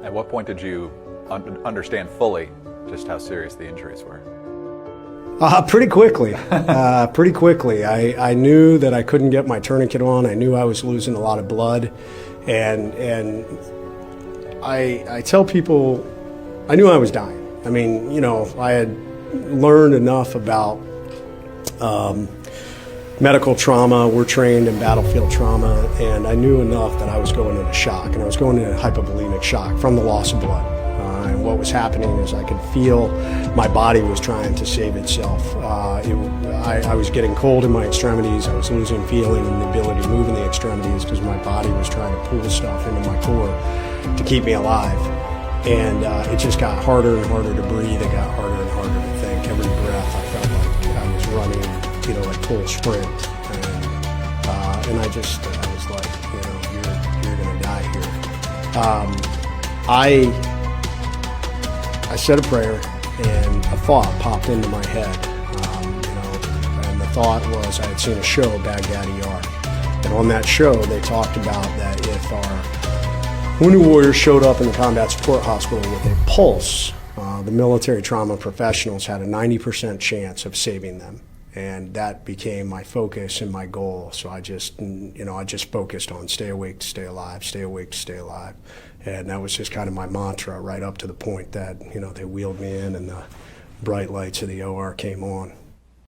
At what point did you understand fully just how serious the injuries were? Pretty quickly. Pretty quickly. I knew that I couldn't get my tourniquet on. I knew I was losing a lot of blood. And I tell people, I knew I was dying. I mean, you know, I had learned enough about medical trauma. We're trained in battlefield trauma, and I knew enough that I was going into shock, and I was going into hypovolemic shock from the loss of blood. And what was happening is I could feel my body was trying to save itself. I was getting cold in my extremities. I was losing feeling and the ability to move in the extremities because my body was trying to pull stuff into my core to keep me alive. And it just got harder and harder to breathe. It got harder and harder to think. Every breath I felt like I was running, you know, at full sprint. And I was like, you know, you're gonna die here. I said a prayer, and a thought popped into my head, and the thought was I had seen a show, Baghdad ER, and on that show they talked about that if our wounded warriors showed up in the combat support hospital with a pulse, the military trauma professionals had a 90% chance of saving them, and that became my focus and my goal. So I just focused on stay awake to stay alive, stay awake to stay alive. And that was just kind of my mantra right up to the point that, you know, they wheeled me in and the bright lights of the OR came on.